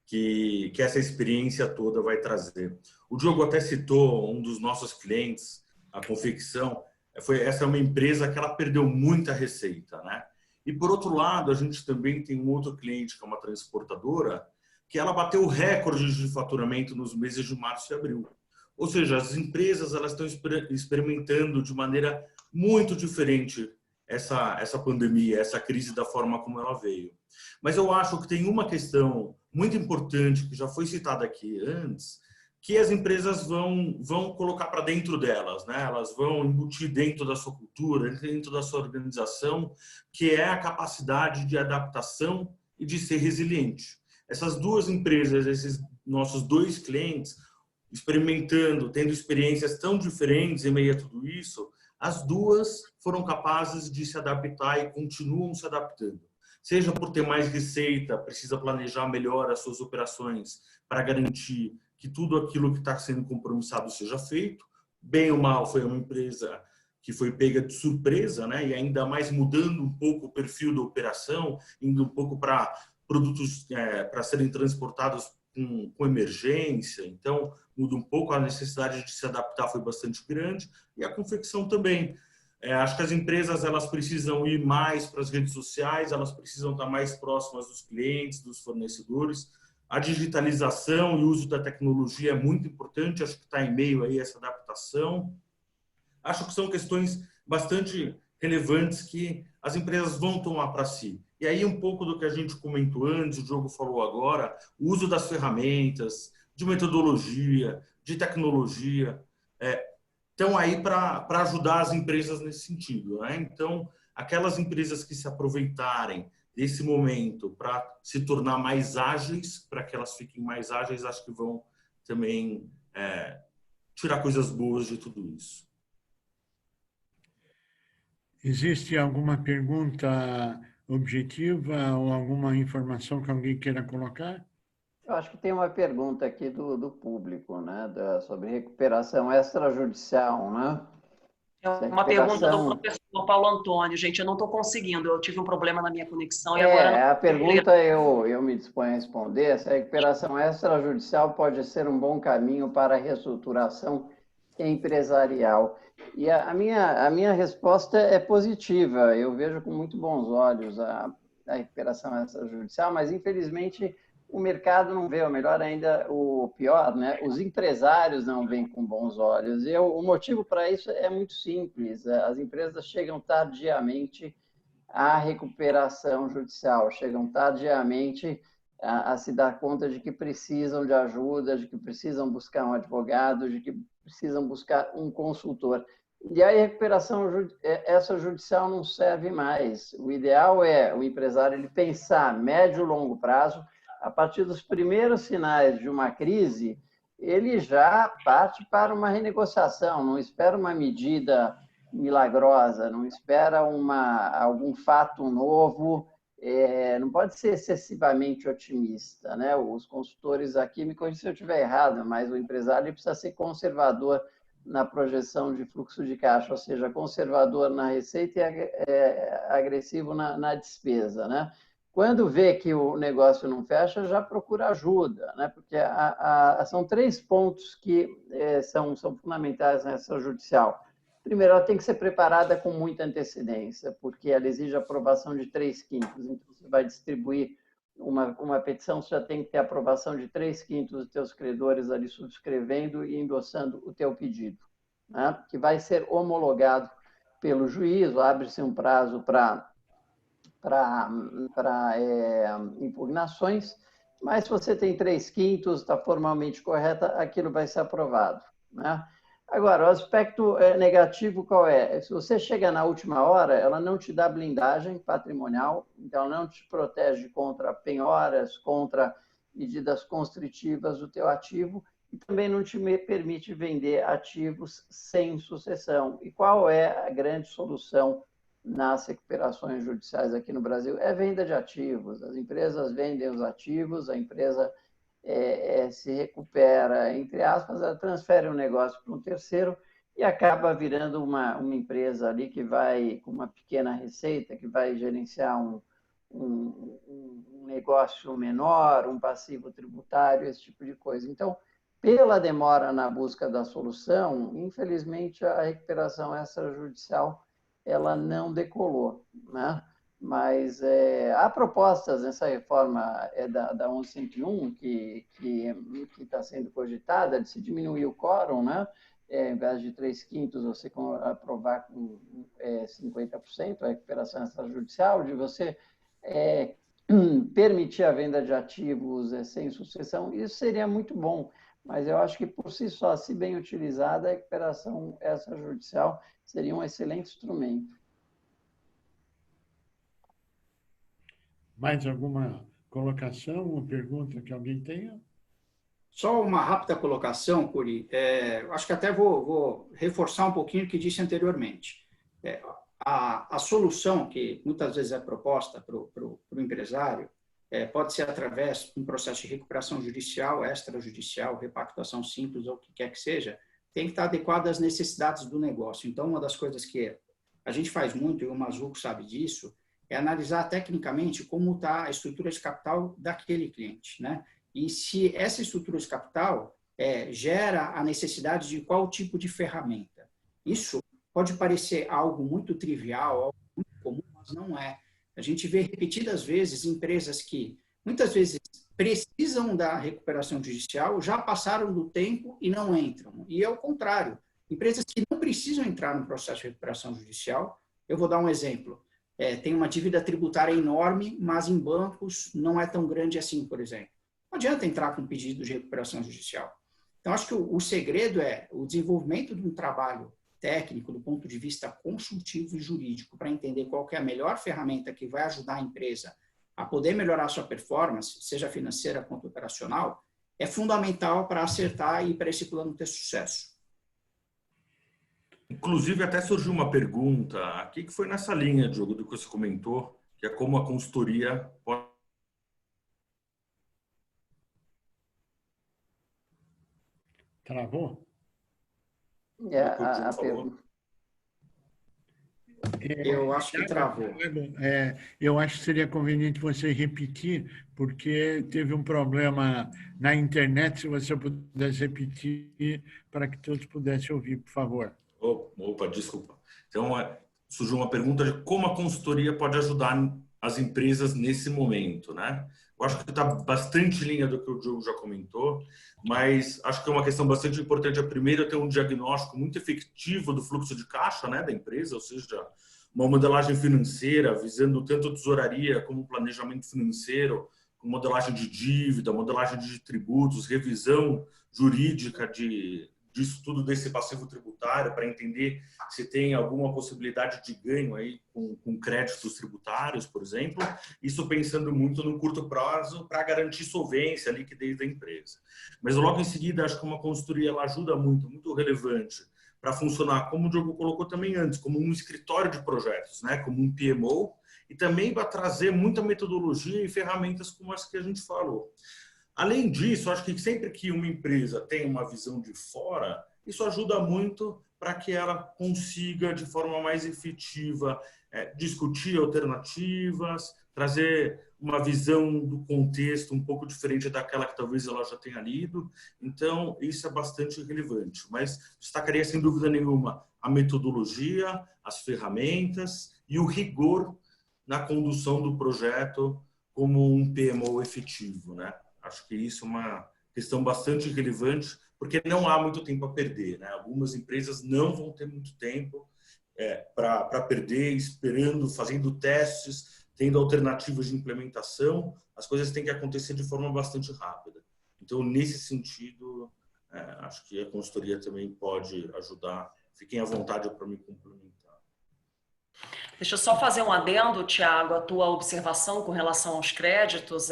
que essa experiência toda vai trazer. O Diogo até citou um dos nossos clientes, a confecção. Essa é uma empresa que ela perdeu muita receita, né? E por outro lado, a gente também tem um outro cliente que é uma transportadora que ela bateu recorde de faturamento nos meses de março e abril. Ou seja, as empresas elas estão experimentando de maneira muito diferente essa pandemia, essa crise da forma como ela veio. Mas eu acho que tem uma questão muito importante que já foi citada aqui antes, que as empresas vão colocar para dentro delas, né? Elas vão embutir dentro da sua cultura, dentro da sua organização, que é a capacidade de adaptação e de ser resiliente. essas duas empresas, esses nossos dois clientes, experimentando, tendo experiências tão diferentes em meio a tudo isso, as duas foram capazes de se adaptar e continuam se adaptando. Seja por ter mais receita, precisa planejar melhor as suas operações para garantir que tudo aquilo que está sendo compromissado seja feito. Bem ou mal, foi uma empresa que foi pega de surpresa, né? E ainda mais mudando um pouco o perfil da operação, indo um pouco para produtos para serem transportados com emergência. Então, muda um pouco, a necessidade de se adaptar foi bastante grande, e a confecção também. Acho que as empresas elas precisam ir mais para as redes sociais, elas precisam estar mais próximas dos clientes, dos fornecedores. A digitalização e o uso da tecnologia é muito importante, acho que está em meio aí essa adaptação. Acho que são questões bastante relevantes que as empresas vão tomar para si. E aí um pouco do que a gente comentou antes, o Diogo falou agora, o uso das ferramentas, de metodologia, de tecnologia, estão aí para ajudar as empresas nesse sentido, né? Então, aquelas empresas que se aproveitarem desse momento para se tornar mais ágeis, para que elas fiquem mais ágeis, acho que vão também tirar coisas boas de tudo isso. Existe alguma pergunta objetiva ou alguma informação que alguém queira colocar? Eu acho que tem uma pergunta aqui do público, né, sobre recuperação extrajudicial, né? É uma pergunta do professor Paulo Antônio. Gente, eu não estou conseguindo. Eu tive um problema na minha conexão e agora não. A pergunta eu me disponho a responder. Se a recuperação extrajudicial pode ser um bom caminho para a reestruturação empresarial. E a minha resposta é positiva. Eu vejo com muito bons olhos a recuperação extrajudicial, mas, infelizmente, o mercado não vê, ou melhor ainda, o pior, né? Os empresários não veem com bons olhos. E o motivo para isso é muito simples. As empresas chegam tardiamente à recuperação judicial, chegam tardiamente a se dar conta de que precisam de ajuda, de que precisam buscar um advogado, de que precisam buscar um consultor. E aí a recuperação extrajudicial não serve mais. O ideal é o empresário ele pensar médio e longo prazo. A partir dos primeiros sinais de uma crise, ele já parte para uma renegociação, não espera uma medida milagrosa, não espera algum fato novo, não pode ser excessivamente otimista, né? Os consultores aqui, me corrija se eu estiver errado, mas o empresário precisa ser conservador na projeção de fluxo de caixa, ou seja, conservador na receita e agressivo na despesa, né? Quando vê que o negócio não fecha, já procura ajuda, né? Porque são 3 pontos que são fundamentais nessa judicial. Primeiro, ela tem que ser preparada com muita antecedência, porque ela exige aprovação de 3/5. Então, você vai distribuir uma petição, você já tem que ter aprovação de 3/5 dos teus credores ali subscrevendo e endossando o teu pedido, né? Que vai ser homologado pelo juiz, abre-se um prazo para impugnações, mas se você tem 3/5, está formalmente correta, aquilo vai ser aprovado, né? Agora, o aspecto negativo qual é? Se você chega na última hora, ela não te dá blindagem patrimonial, então ela não te protege contra penhoras, contra medidas constritivas do teu ativo, e também não te permite vender ativos sem sucessão. E qual é a grande solução nas recuperações judiciais aqui no Brasil? É venda de ativos. As empresas vendem os ativos, a empresa se recupera, entre aspas, ela transfere o negócio para um terceiro e acaba virando uma empresa ali que vai, com uma pequena receita, que vai gerenciar um negócio menor, um passivo tributário, esse tipo de coisa. Então, pela demora na busca da solução, infelizmente, a recuperação extrajudicial ela não decolou, né? Mas há propostas nessa reforma da 1101 que está sendo cogitada de se diminuir o quórum, né? Em vez de 3/5, você aprovar com 50% a recuperação extrajudicial, de você permitir a venda de ativos sem sucessão. Isso seria muito bom, mas eu acho que por si só, se bem utilizada, a recuperação extrajudicial seria um excelente instrumento. Mais alguma colocação, uma pergunta que alguém tenha? Só uma rápida colocação, Curi. Acho que até vou reforçar um pouquinho o que disse anteriormente. A solução que muitas vezes é proposta para o empresário pode ser através de um processo de recuperação judicial, extrajudicial, repactuação simples ou o que quer que seja, tem que estar adequado às necessidades do negócio. Então, uma das coisas que a gente faz muito, e o Mazzuco sabe disso, é analisar tecnicamente como está a estrutura de capital daquele cliente, né? E se essa estrutura de capital gera a necessidade de qual tipo de ferramenta. Isso pode parecer algo muito trivial, algo muito comum, mas não é. A gente vê repetidas vezes empresas que, muitas vezes, precisam da recuperação judicial, já passaram do tempo e não entram. E é o contrário. Empresas que não precisam entrar no processo de recuperação judicial, eu vou dar um exemplo. Tem uma dívida tributária enorme, mas em bancos não é tão grande assim, por exemplo. Não adianta entrar com pedido de recuperação judicial. Então, acho que o segredo é o desenvolvimento de um trabalho técnico do ponto de vista consultivo e jurídico para entender qual que é a melhor ferramenta que vai ajudar a empresa a poder melhorar a sua performance, seja financeira quanto operacional, é fundamental para acertar e para esse plano ter sucesso. Inclusive, até surgiu uma pergunta aqui que foi nessa linha, Diogo, do que você comentou, que é como a consultoria pode... Travou? A pergunta. Eu acho que travou. Eu acho que seria conveniente você repetir, porque teve um problema na internet, se você pudesse repetir para que todos pudessem ouvir, por favor. Opa, desculpa. Então, surgiu uma pergunta de como a consultoria pode ajudar as empresas nesse momento, né? Eu acho que está bastante em linha do que o Diogo já comentou, mas acho que é uma questão bastante importante. A primeira é ter um diagnóstico muito efetivo do fluxo de caixa, né, da empresa, ou seja, uma modelagem financeira visando tanto a tesouraria como planejamento financeiro, com modelagem de dívida, modelagem de tributos, revisão jurídica disso tudo, desse passivo tributário, para entender se tem alguma possibilidade de ganho aí com créditos tributários, por exemplo. Isso pensando muito no curto prazo para garantir solvência, liquidez da empresa. Mas logo em seguida, acho que uma consultoria ela ajuda muito, muito relevante para funcionar, como o Diogo colocou também antes, como um escritório de projetos, né? Como um PMO, e também para trazer muita metodologia e ferramentas como as que a gente falou. Além disso, acho que sempre que uma empresa tem uma visão de fora, isso ajuda muito para que ela consiga, de forma mais efetiva, discutir alternativas, trazer uma visão do contexto um pouco diferente daquela que talvez ela já tenha lido. Então, isso é bastante relevante. Mas destacaria, sem dúvida nenhuma, a metodologia, as ferramentas e o rigor na condução do projeto como um PMO efetivo, né? Acho que isso é uma questão bastante relevante, porque não há muito tempo a perder, né? Algumas empresas não vão ter muito tempo para perder, esperando, fazendo testes, tendo alternativas de implementação. As coisas têm que acontecer de forma bastante rápida. Então, nesse sentido, acho que a consultoria também pode ajudar. Fiquem à vontade para me complementar. Deixa eu só fazer um adendo, Tiago, a tua observação com relação aos créditos.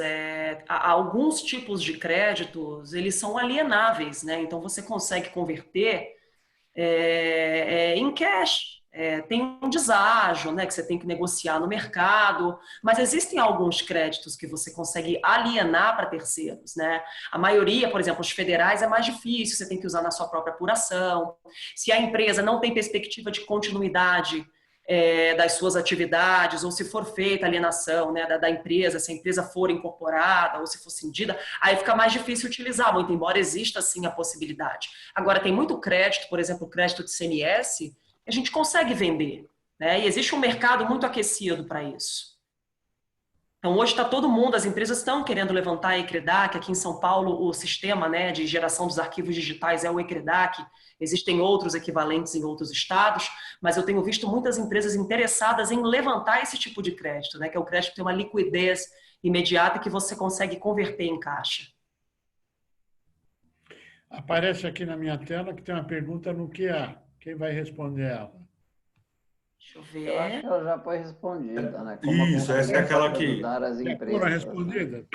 Alguns tipos de créditos, eles são alienáveis, né? Então, você consegue converter em cash. Tem um deságio, né, que você tem que negociar no mercado, mas existem alguns créditos que você consegue alienar para terceiros, né? A maioria, por exemplo, os federais é mais difícil, você tem que usar na sua própria apuração. Se a empresa não tem perspectiva de continuidade das suas atividades, ou se for feita a alienação, né, da empresa, se a empresa for incorporada ou se for cindida, aí fica mais difícil utilizar, muito embora exista sim a possibilidade. Agora, tem muito crédito, por exemplo, o crédito de CMS, que a gente consegue vender, né, e existe um mercado muito aquecido para isso. Então, hoje está todo mundo, as empresas estão querendo levantar a ECREDAC. Aqui em São Paulo, o sistema, né, de geração dos arquivos digitais é o ECREDAC. Existem outros equivalentes em outros estados, mas eu tenho visto muitas empresas interessadas em levantar esse tipo de crédito, né, que é o crédito que tem uma liquidez imediata que você consegue converter em caixa. Aparece aqui na minha tela que tem uma pergunta no QA. Quem vai responder ela? Deixa eu Eu acho ver. que ela já foi respondida, né? Como a Isso, essa é consultoria aquela pode que ajudar as Já foram empresas, né? respondidas?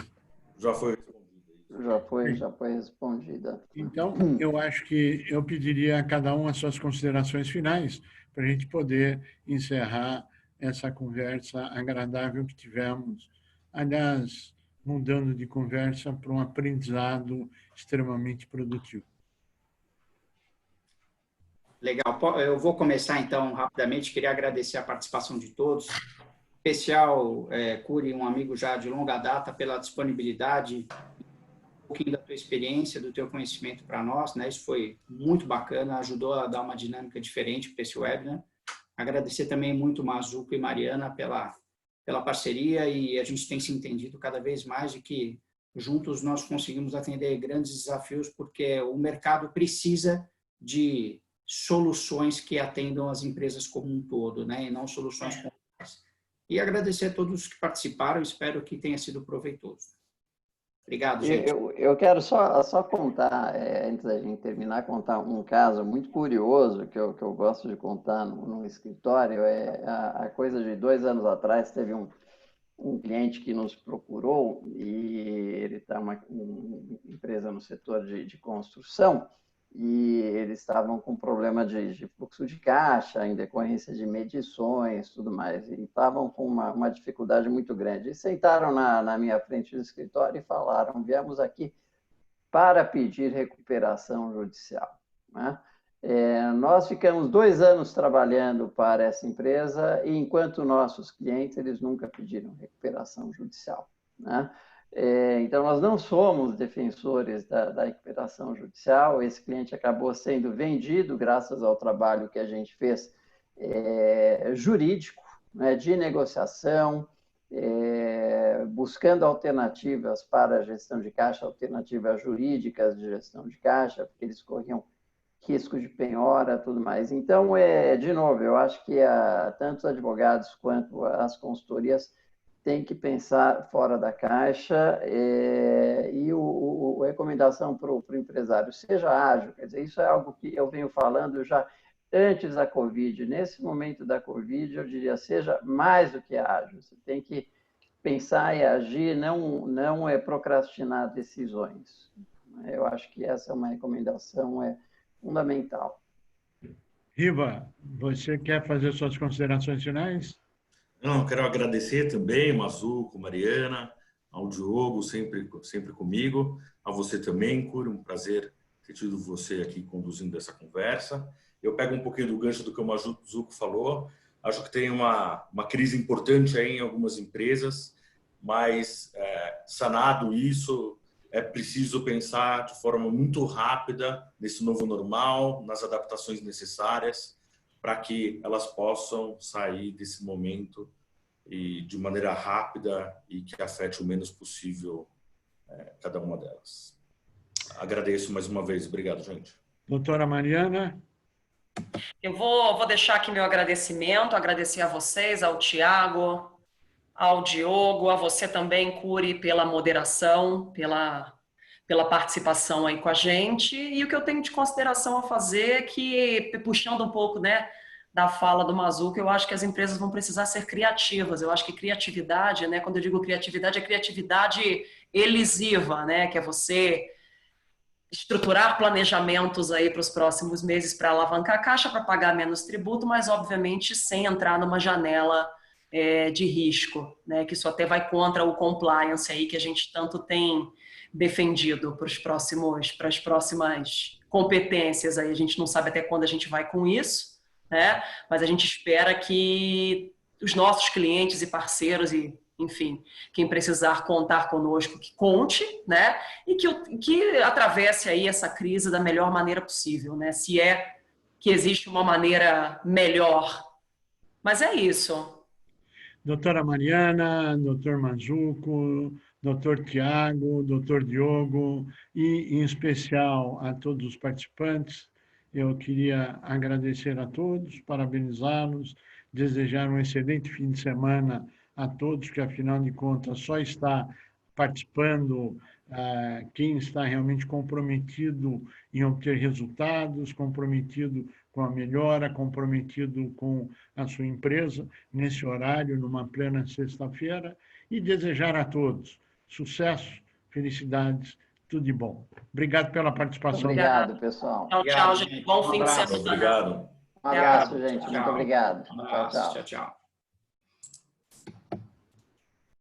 já foi respondida. Já foi respondida. Então, eu acho que eu pediria a cada um as suas considerações finais para a gente poder encerrar essa conversa agradável que tivemos. Aliás, mudando de conversa para um aprendizado extremamente produtivo. Legal. Eu vou começar, então, rapidamente. Queria agradecer a participação de todos. Em especial, Curi, um amigo já de longa data, pela disponibilidade, um pouquinho da tua experiência, do teu conhecimento para nós, né? Isso foi muito bacana, ajudou a dar uma dinâmica diferente para esse webinar. Agradecer também muito Mazuco e Mariana pela parceria, e a gente tem se entendido cada vez mais de que juntos nós conseguimos atender grandes desafios, porque o mercado precisa de soluções que atendam as empresas como um todo, né? E não soluções pontuais. E agradecer a todos que participaram, espero que tenha sido proveitoso. Obrigado, gente. Eu quero só contar, antes da gente terminar, contar um caso muito curioso que eu gosto de contar no escritório. A coisa de 2 anos atrás, teve um cliente que nos procurou, e ele está uma empresa no setor de construção, e eles estavam com problema de fluxo de caixa em decorrência de medições, tudo mais, e estavam com uma dificuldade muito grande. E sentaram na minha frente do escritório e falaram: viemos aqui para pedir recuperação judicial, né? Nós ficamos 2 anos trabalhando para essa empresa, e enquanto nossos clientes, eles nunca pediram recuperação judicial, né? Então, nós não somos defensores da recuperação judicial. Esse cliente acabou sendo vendido graças ao trabalho que a gente fez jurídico, né, de negociação, buscando alternativas para a gestão de caixa, alternativas jurídicas de gestão de caixa, porque eles corriam risco de penhora, tudo mais. Então, de novo, eu acho que tanto os advogados quanto as consultorias têm que pensar fora da caixa, e a recomendação para o empresário: seja ágil. Quer dizer, isso é algo que eu venho falando já antes da Covid. Nesse momento da Covid, eu diria: seja mais do que ágil. Você tem que pensar e agir, não procrastinar decisões. Eu acho que essa é uma recomendação fundamental. Riva, você quer fazer suas considerações finais? Não, quero agradecer também, Mazuco, Mariana, ao Diogo, sempre comigo, a você também, Curi, um prazer ter tido você aqui conduzindo essa conversa. Eu pego um pouquinho do gancho do que o Mazuco falou. Acho que tem uma crise importante aí em algumas empresas, mas sanado isso, é preciso pensar de forma muito rápida nesse novo normal, nas adaptações necessárias, para que elas possam sair desse momento e de maneira rápida e que afete o menos possível cada uma delas. Agradeço mais uma vez. Obrigado, gente. Doutora Mariana? Eu vou deixar aqui meu agradecimento, agradecer a vocês, ao Tiago, ao Diogo, a você também, Curi, pela moderação, pela participação aí com a gente. E o que eu tenho de consideração a fazer é que, puxando um pouco, né, da fala do Mazuco, eu acho que as empresas vão precisar ser criativas. Eu acho que criatividade, né, quando eu digo criatividade, é criatividade elisiva, né, que é você estruturar planejamentos aí para os próximos meses para alavancar a caixa, para pagar menos tributo, mas obviamente sem entrar numa janela de risco, né, que isso até vai contra o compliance aí que a gente tanto tem defendido para as próximas competências aí. A gente não sabe até quando a gente vai com isso, né, mas a gente espera que os nossos clientes e parceiros e, enfim, quem precisar contar conosco, que conte, né, e que atravesse aí essa crise da melhor maneira possível, né, se é que existe uma maneira melhor. Mas é isso. Doutora Mariana, doutor Mazuco, doutor Tiago, doutor Diogo e, em especial, a todos os participantes, eu queria agradecer a todos, parabenizá-los, desejar um excelente fim de semana a todos, que, afinal de contas, só está participando quem está realmente comprometido em obter resultados, comprometido com a melhora, comprometido com a sua empresa, nesse horário, numa plena sexta-feira, e desejar a todos sucesso, felicidades, tudo de bom. Obrigado pela participação. Obrigado, pessoal. Tchau, tchau, gente. Bom fim de abraço. semana. Obrigado. Um abraço, Obrigado. gente. Tchau. Muito obrigado. Um abraço. Tchau, tchau. Tchau, tchau.